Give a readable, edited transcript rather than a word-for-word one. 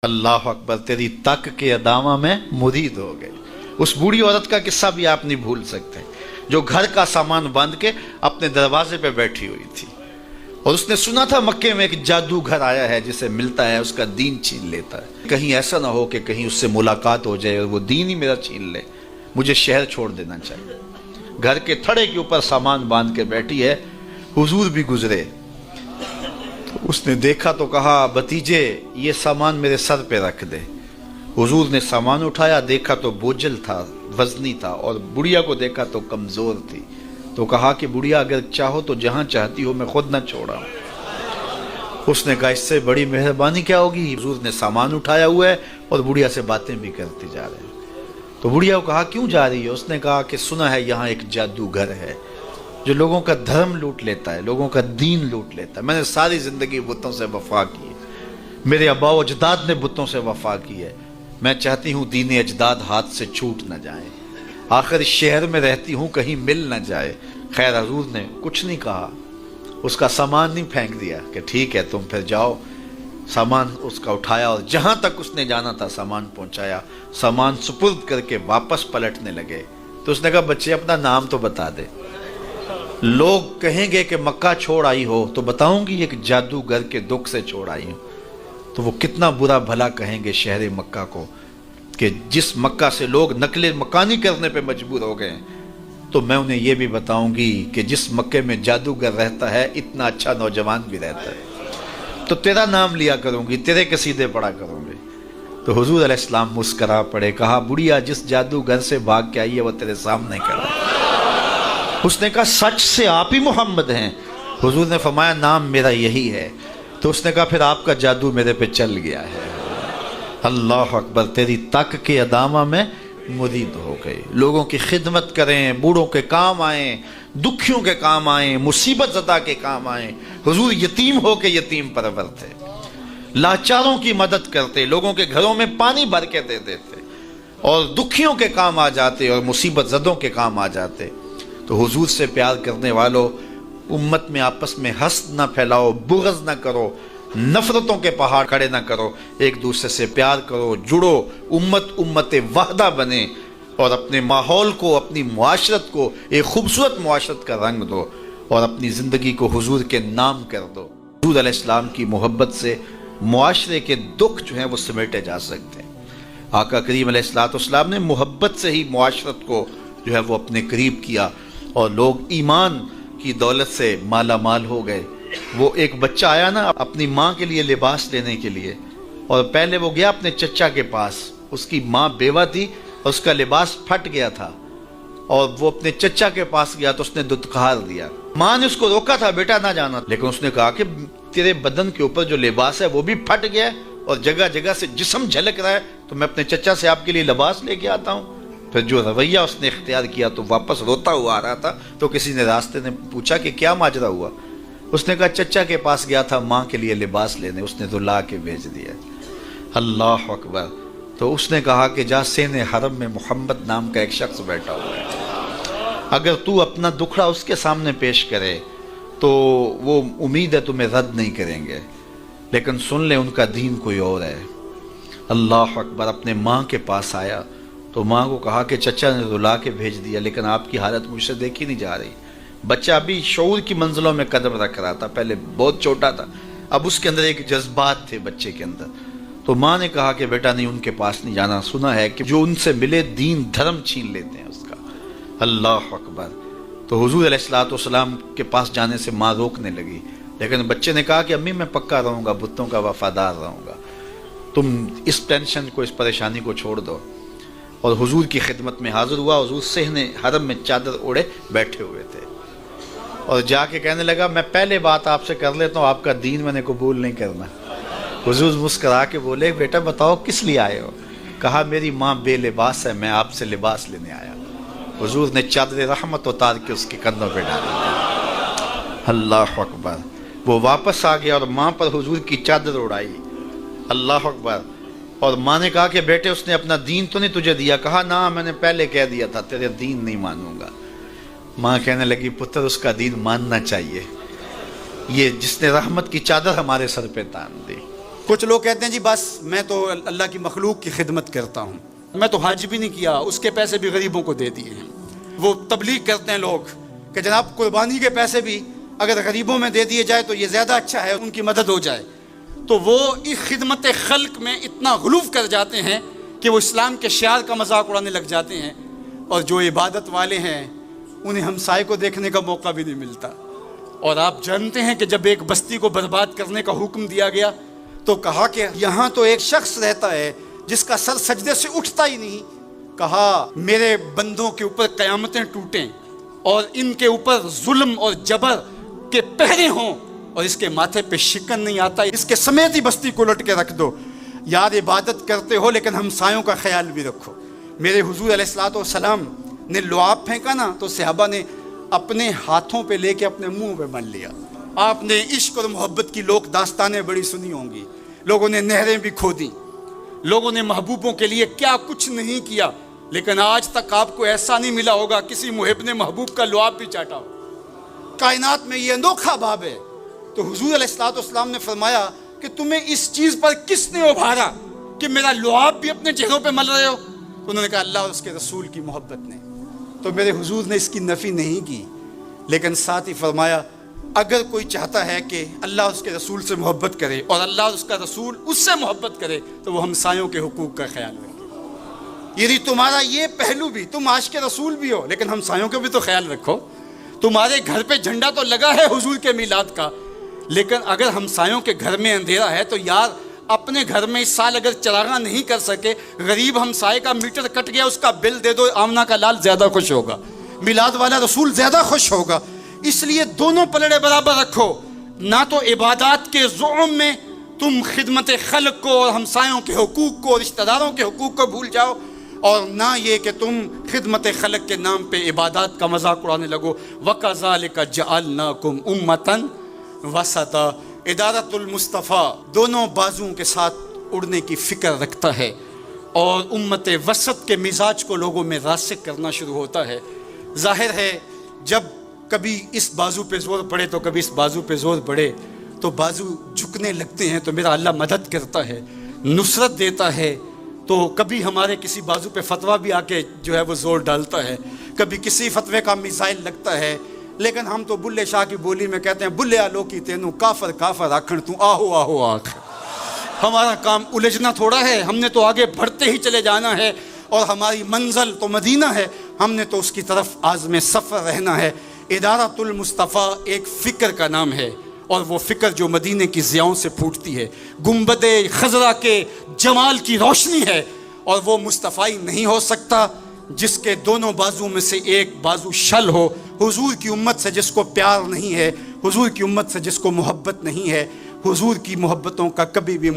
اللہ اکبر، تیری تک کے ادامہ میں مرید ہو گئے۔ اس بوڑھی عورت کا قصہ بھی آپ نہیں بھول سکتے، جو گھر کا سامان باندھ کے اپنے دروازے پہ بیٹھی ہوئی تھی، اور اس نے سنا تھا مکے میں ایک جادوگر آیا ہے، جسے ملتا ہے اس کا دین چھین لیتا ہے۔ کہیں ایسا نہ ہو کہ کہیں اس سے ملاقات ہو جائے اور وہ دین ہی میرا چھین لے، مجھے شہر چھوڑ دینا چاہیے۔ گھر کے تھڑے کے اوپر سامان باندھ کے بیٹھی ہے، حضور بھی گزرے، اس نے دیکھا تو کہا، بھتیجے یہ سامان میرے سر پہ رکھ دے۔ حضور نے سامان اٹھایا، دیکھا تو بوجھل تھا، وزنی تھا، اور بڑھیا کو دیکھا تو کمزور تھی، تو کہا کہ بڑھیا اگر چاہو تو جہاں چاہتی ہو میں خود نہ چھوڑا۔ اس نے کہا اس سے بڑی مہربانی کیا ہوگی۔ حضور نے سامان اٹھایا ہوا ہے اور بڑھیا سے باتیں بھی کرتے جا رہے ہیں۔ تو بڑھیا کو کہا کیوں جا رہی ہے؟ اس نے کہا کہ سنا ہے یہاں ایک جادوگر ہے جو لوگوں کا دھرم لوٹ لیتا ہے، لوگوں کا دین لوٹ لیتا ہے۔ میں نے ساری زندگی بتوں سے وفا کی ہے، میرے آباء و اجداد نے بتوں سے وفا کی ہے، میں چاہتی ہوں دین اجداد ہاتھ سے چھوٹ نہ جائیں، آخر اس شہر میں رہتی ہوں کہیں مل نہ جائے۔ خیر حضور نے کچھ نہیں کہا، اس کا سامان نہیں پھینک دیا کہ ٹھیک ہے تم پھر جاؤ۔ سامان اس کا اٹھایا اور جہاں تک اس نے جانا تھا سامان پہنچایا، سامان سپرد کر کے واپس پلٹنے لگے تو اس نے کہا بچے اپنا نام تو بتا دے، لوگ کہیں گے کہ مکہ چھوڑ آئی ہو تو بتاؤں گی ایک جادوگر کے دکھ سے چھوڑ آئی ہوں، تو وہ کتنا برا بھلا کہیں گے شہر مکہ کو کہ جس مکہ سے لوگ نقل مکانی کرنے پہ مجبور ہو گئے، تو میں انہیں یہ بھی بتاؤں گی کہ جس مکے میں جادوگر رہتا ہے اتنا اچھا نوجوان بھی رہتا ہے، تو تیرا نام لیا کروں گی، تیرے قصیدے پڑھا کروں گی۔ تو حضور علیہ السلام مسکرا پڑے، کہا بڑھیا جس جادوگر سے بھاگ کے آئی ہے وہ تیرے سامنے کھڑا ہے۔ اس نے کہا سچ سے آپ ہی محمد ہیں؟ حضور نے فرمایا نام میرا یہی ہے۔ تو اس نے کہا پھر آپ کا جادو میرے پہ چل گیا ہے۔ اللہ اکبر، تیری تک کے ادامہ میں مرید ہو گئے۔ لوگوں کی خدمت کریں، بوڑھوں کے کام آئیں، دکھیوں کے کام آئیں، مصیبت زدہ کے کام آئیں۔ حضور یتیم ہو کے یتیم پرور تھے، لاچاروں کی مدد کرتے، لوگوں کے گھروں میں پانی بھر کے دے دیتے، اور دکھیوں کے کام آ جاتے اور مصیبت زدوں کے کام آ جاتے۔ تو حضور سے پیار کرنے والوں، امت میں آپس میں حسد نہ پھیلاؤ، بغض نہ کرو، نفرتوں کے پہاڑ کھڑے نہ کرو، ایک دوسرے سے پیار کرو، جڑو، امت وحدہ بنے، اور اپنے ماحول کو، اپنی معاشرت کو ایک خوبصورت معاشرت کا رنگ دو، اور اپنی زندگی کو حضور کے نام کر دو۔ حضور علیہ السلام کی محبت سے معاشرے کے دکھ جو ہیں وہ سمیٹے جا سکتے ہیں۔ آقا کریم علیہ السلام نے محبت سے ہی معاشرت کو جو ہے وہ اپنے قریب کیا، اور لوگ ایمان کی دولت سے مالا مال ہو گئے۔ وہ ایک بچہ آیا نا اپنی ماں کے لیے لباس لینے کے لیے، اور پہلے وہ گیا اپنے چچا کے پاس، اس کی ماں بیوہ تھی اور اس کا لباس پھٹ گیا تھا، اور وہ اپنے چچا کے پاس گیا تو اس نے دھتکار دیا۔ ماں نے اس کو روکا تھا بیٹا نہ جانا، لیکن اس نے کہا کہ تیرے بدن کے اوپر جو لباس ہے وہ بھی پھٹ گیا ہے اور جگہ جگہ سے جسم جھلک رہا ہے، تو میں اپنے چچا سے آپ کے لیے لباس لے کے آتا ہوں۔ پھر جو رویہ اس نے اختیار کیا تو واپس روتا ہوا آ رہا تھا، تو کسی نے راستے نے پوچھا کہ کیا ماجرا ہوا؟ اس نے کہا چچا کے پاس گیا تھا ماں کے لیے لباس لینے، اس نے تو لا کے بھیج دیا۔ اللہ اکبر۔ تو اس نے کہا کہ جا سین حرم میں محمد نام کا ایک شخص بیٹھا ہوا ہے، اگر تو اپنا دکھڑا اس کے سامنے پیش کرے تو وہ امید ہے تمہیں رد نہیں کریں گے، لیکن سن لے ان کا دین کوئی اور ہے۔ اللہ اکبر۔ اپنے ماں کے پاس آیا تو ماں کو کہا کہ چچا نے رلا کے بھیج دیا، لیکن آپ کی حالت مجھ سے دیکھی نہیں جا رہی۔ بچہ ابھی شعور کی منزلوں میں قدم رکھ رہا تھا، پہلے بہت چھوٹا تھا، اب اس کے اندر ایک جذبات تھے بچے کے اندر۔ تو ماں نے کہا کہ بیٹا نہیں ان کے پاس نہیں جانا، سنا ہے کہ جو ان سے ملے دین دھرم چھین لیتے ہیں اس کا۔ اللہ اکبر۔ تو حضور علیہ السلام کے پاس جانے سے ماں روکنے لگی، لیکن بچے نے کہا کہ امی میں پکا رہوں گا، بتوں کا وفادار رہوں گا، تم اس ٹینشن کو، اس پریشانی کو چھوڑ دو۔ اور حضور کی خدمت میں حاضر ہوا۔ حضور صحن حرم میں چادر اوڑے بیٹھے ہوئے تھے، اور جا کے کہنے لگا میں پہلے بات آپ سے کر لیتا ہوں، آپ کا دین میں نے قبول نہیں کرنا۔ حضور مسکرا کے بولے بیٹا بتاؤ کس لیے آئے ہو؟ کہا میری ماں بے لباس ہے، میں آپ سے لباس لینے آیا۔ حضور نے چادر رحمت اتار کے اس کے کندھوں پہ ڈالی۔ اللہ اکبر۔ وہ واپس آ گیا اور ماں پر حضور کی چادر اڑائی۔ اللہ اکبر۔ اور ماں نے کہا کہ بیٹے اس نے اپنا دین تو نہیں تجھے دیا؟ کہا نہ میں نے پہلے کہہ دیا تھا تیرے دین نہیں مانوں گا۔ ماں کہنے لگی پتر اس کا دین ماننا چاہیے، یہ جس نے رحمت کی چادر ہمارے سر پہ تان دی۔ کچھ لوگ کہتے ہیں جی بس میں تو اللہ کی مخلوق کی خدمت کرتا ہوں، میں تو حج بھی نہیں کیا، اس کے پیسے بھی غریبوں کو دے دیے ہیں۔ وہ تبلیغ کرتے ہیں لوگ کہ جناب قربانی کے پیسے بھی اگر غریبوں میں دے دیے جائے تو یہ زیادہ اچھا ہے، ان کی مدد ہو جائے۔ تو وہ اس خدمت خلق میں اتنا غلو کر جاتے ہیں کہ وہ اسلام کے شعار کا مذاق اڑانے لگ جاتے ہیں، اور جو عبادت والے ہیں انہیں ہمسائے کو دیکھنے کا موقع بھی نہیں ملتا۔ اور آپ جانتے ہیں کہ جب ایک بستی کو برباد کرنے کا حکم دیا گیا تو کہا کہ یہاں تو ایک شخص رہتا ہے جس کا سر سجدے سے اٹھتا ہی نہیں، کہا میرے بندوں کے اوپر قیامتیں ٹوٹیں اور ان کے اوپر ظلم اور جبر کے پہرے ہوں اور اس کے ماتھے پہ شکن نہیں آتا، اس کے سمیت ہی بستی کو لٹ کے رکھ دو۔ یار عبادت کرتے ہو لیکن ہمسایوں کا خیال بھی رکھو۔ میرے حضور علیہ الصلوۃ والسلام نے لعاب پھینکا نا تو صحابہ نے اپنے ہاتھوں پہ لے کے اپنے منہ پہ بن لیا۔ آپ نے عشق اور محبت کی لوک داستانیں بڑی سنی ہوں گی، لوگوں نے نہریں بھی کھودی، لوگوں نے محبوبوں کے لیے کیا کچھ نہیں کیا، لیکن آج تک آپ کو ایسا نہیں ملا ہوگا کسی محب نے محبوب کا لعاب بھی چاٹا ہو۔ کائنات میں یہ انوکھا باب ہے۔ تو حضور علیہ الصلوۃ والسلام نے فرمایا کہ تمہیں اس چیز پر کس نے ابھارا کہ میرا لعاب بھی اپنے چہروں پہ مل رہے ہو؟ انہوں نے کہا اللہ اور اس کے رسول کی محبت نے۔ تو میرے حضور نے اس کی نفی نہیں کی، لیکن ساتھ ہی فرمایا اگر کوئی چاہتا ہے کہ اللہ اور اس کے رسول سے محبت کرے اور اللہ اور اس کا رسول اس سے محبت کرے تو وہ ہمسایوں کے حقوق کا خیال رکھے۔ یعنی تمہارا یہ پہلو بھی، تم عاشق رسول بھی ہو لیکن ہمسایوں کا بھی تو خیال رکھو۔ تمہارے گھر پہ جھنڈا تو لگا ہے حضور کے میلاد کا، لیکن اگر ہمسایوں کے گھر میں اندھیرا ہے تو یار اپنے گھر میں اس سال اگر چراغاں نہیں کر سکے، غریب ہمسائے کا میٹر کٹ گیا اس کا بل دے دو، آمنہ کا لال زیادہ خوش ہوگا، میلاد والا رسول زیادہ خوش ہوگا۔ اس لیے دونوں پلڑے برابر رکھو، نہ تو عبادات کے زعم میں تم خدمت خلق کو اور ہمسایوں کے حقوق کو، رشتہ داروں کے حقوق کو بھول جاؤ، اور نہ یہ کہ تم خدمت خلق کے نام پہ عبادات کا مذاق اڑانے لگو۔ وَكَذَلِكَ جَعَلْنَاكُمْ أُمَّةً وَسَطًا۔ ادارت المصطفیٰ دونوں بازوؤں کے ساتھ اڑنے کی فکر رکھتا ہے، اور امت وسط کے مزاج کو لوگوں میں راسخ کرنا شروع ہوتا ہے۔ ظاہر ہے جب کبھی اس بازو پہ زور پڑے تو کبھی اس بازو پہ زور پڑے تو بازو جھکنے لگتے ہیں، تو میرا اللہ مدد کرتا ہے، نصرت دیتا ہے۔ تو کبھی ہمارے کسی بازو پہ فتویٰ بھی آ کے جو ہے وہ زور ڈالتا ہے، کبھی کسی فتوے کا میزائل لگتا ہے، لیکن ہم تو بلے شاہ کی بولی میں کہتے ہیں بلے آلو کی تینوں کافر کافر آکھن تو آہو آہو آکھ۔ ہمارا کام الجھنا تھوڑا ہے، ہم نے تو آگے بڑھتے ہی چلے جانا ہے، اور ہماری منزل تو مدینہ ہے، ہم نے تو اس کی طرف عازم سفر رہنا ہے۔ ادارت المصطفیٰ ایک فکر کا نام ہے، اور وہ فکر جو مدینے کی ضیاؤں سے پھوٹتی ہے، گنبد خضرا کے جمال کی روشنی ہے، اور وہ مصطفی نہیں ہو سکتا جس کے دونوں بازو میں سے ایک بازو شل ہو۔ حضور کی امت سے جس کو پیار نہیں ہے، حضور کی امت سے جس کو محبت نہیں ہے، حضور کی محبتوں کا کبھی بھی